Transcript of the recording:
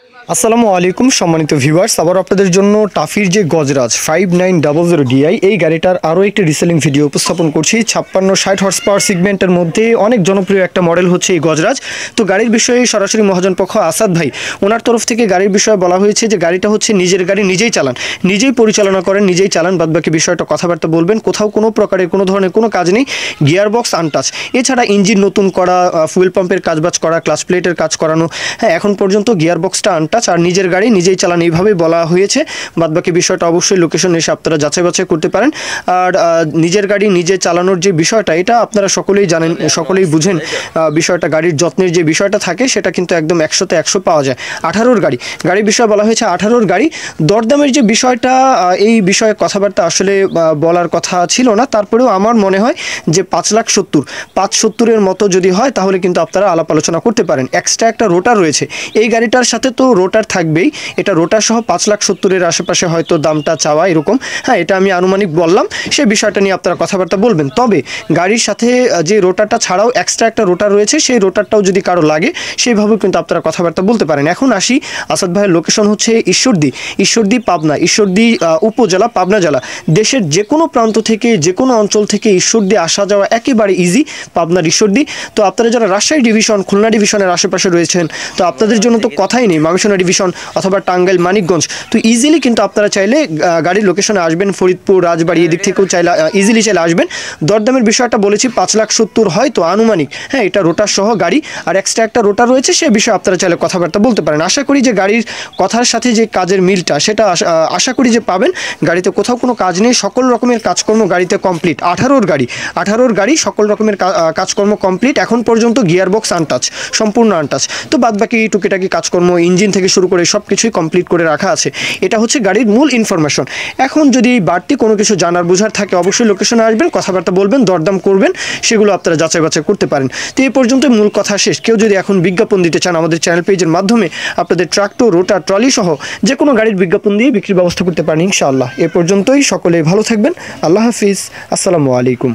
আসসালামু আলাইকুম সম্মানিত ভিউয়ার্স, আবার আপনাদের জন্য টাফির যে গজরাজ 5900 DI এই গাড়িটার আরও একটি রিসেলিং ভিডিও উপস্থাপন করছি। 56-60 হর্স পাওয়ার সিগমেন্টের মধ্যে অনেক জনপ্রিয় একটা মডেল হচ্ছে এই গজরাজ। তো গাড়ির বিষয়ে সরাসরি মহাজন পক্ষ আসাদ ভাই ওনার তরফ থেকে গাড়ির বিষয়ে বলা হয়েছে যে গাড়িটা হচ্ছে নিজের গাড়ি, নিজেই চালান, নিজেই পরিচালনা করেন, নিজেই চালান, বাদবাকি বিষয়টা কথাবার্তা বলবেন। কোথাও কোনো প্রকারের কোনো ধরনের কোনো কাজ নেই, গিয়ার বক্স আনটাচ, এছাড়া ইঞ্জিন নতুন করা, ফুয়েল পাম্পের কাজবাজ করা, ক্লাচ প্লেটের কাজ করানো, হ্যাঁ এখন পর্যন্ত গিয়ার বক্সটা আনটাচ, আর নিজের গাড়ি নিজেই চালান এইভাবেই বলা হয়েছে। বাদবাকি বিষয়টা অবশ্যই লোকেশন এসে আপনারা যাচাই বাছাই করতে পারেন। আর নিজের গাড়ি নিজে চালানোর যে বিষয়টা এটা আপনারা সকলেই জানেন, সকলেই বুঝেন। বিষয়টা গাড়ির যত্নের যে বিষয়টা থাকে সেটা কিন্তু একদম 100-তে 100 পাওয়া যায়। 18-র গাড়ির বিষয়ে বলা হয়েছে 18-র গাড়ি। দরদামের যে বিষয়টা, এই বিষয়ে কথাবার্তা আসলে বলার কথা ছিল না, তারপরেও আমার মনে হয় যে 5,70,000 মতো যদি হয় তাহলে কিন্তু আপনারা আলাপ আলোচনা করতে পারেন। এক্সট্রা একটা রোটার রয়েছে এই গাড়িটার সাথে, তো রোটার থাকবেই, এটা রোটার সহ 5,70,000 আশেপাশে হয়তো দামটা চাওয়া এরকম। হ্যাঁ, এটা আমি আনুমানিক বললাম, সেই বিষয়টা নিয়ে আপনারা কথাবার্তা বলবেন। তবে গাড়ির সাথে যে রোটারটা ছাড়াও এক্সট্রা একটা রোটার রয়েছে, সেই রোটারটাও যদি কারো লাগে সেইভাবেও কিন্তু আপনারা কথাবার্তা বলতে পারেন। এখন আসি, আসাদ ভাইয়ের লোকেশন হচ্ছে ঈশ্বরদী পাবনা, ঈশ্বরদী উপজেলা, পাবনা জেলা। দেশের যে কোনো প্রান্ত থেকে, যে কোনো অঞ্চল থেকে ঈশ্বরদী আসা যাওয়া একেবারে ইজি, পাবনার ঈশ্বরদী। তো আপনারা যারা রাজশাহী ডিভিশন, খুলনা ডিভিশনের আশেপাশে রয়েছেন, তো আপনাদের জন্য তো কথাই নেই, মামিসোনা ডিভিশন অথবা টাঙ্গাইল, মানিকগঞ্জ, তো ইজিলি কিন্তু আপনারা চাইলে গাড়ির লোকেশনে আসবেন। ফরিদপুর, রাজবাড়ী এদিক থেকেও চাইলে ইজিলি চাইলে আসবেন। দরদামের বিষয়টা বলেছি 5,70,000 হয়তো আনুমানিক। হ্যাঁ, এটা রোটার সহ গাড়ি, আর এক্সট্রা একটা রোটার রয়েছে, সে বিষয়ে আপনারা চাইলে কথাবার্তা বলতে পারেন। আশা করি যে গাড়ির কথার সাথে যে কাজের মিলটা সেটা আশা করি যে পাবেন। গাড়িতে কোথাও কোনো কাজ নেই, সকল রকমের কাজকর্ম গাড়িতে কমপ্লিট। 18-র গাড়ি সকল রকমের কাজকর্ম কমপ্লিট। এখন পর্যন্ত গিয়ার বক্স আনটাচ, সম্পূর্ণ আনটাচ। তো বাদবাকি টুকিটাকি কাজকর্ম ইঞ্জিন থেকে শুরু করে সব কিছুই কমপ্লিট করে রাখা আছে। এটা হচ্ছে গাড়ির মূল ইনফরমেশন। এখন যদি বাড়তি কোনো কিছু জানার বোঝার থাকে অবশ্যই লোকেশনে আসবেন, কথাবার্তা বলবেন, দরদাম করবেন, সেগুলো আপনারা যাচাই বাছাই করতে পারেন। তো এই পর্যন্ত মূল কথা শেষ। কেউ যদি এখন বিজ্ঞাপন দিতে চান আমাদের চ্যানেল পেজের মাধ্যমে আপনাদের ট্রাক্টর, রোটার, ট্রলি সহ যে কোনো গাড়ির বিজ্ঞাপন দিয়ে বিক্রির ব্যবস্থা করতে পারেন ইনশাআল্লাহ। এ পর্যন্তই, সকলে ভালো থাকবেন। আল্লাহ হাফিজ, আসসালামু আলাইকুম।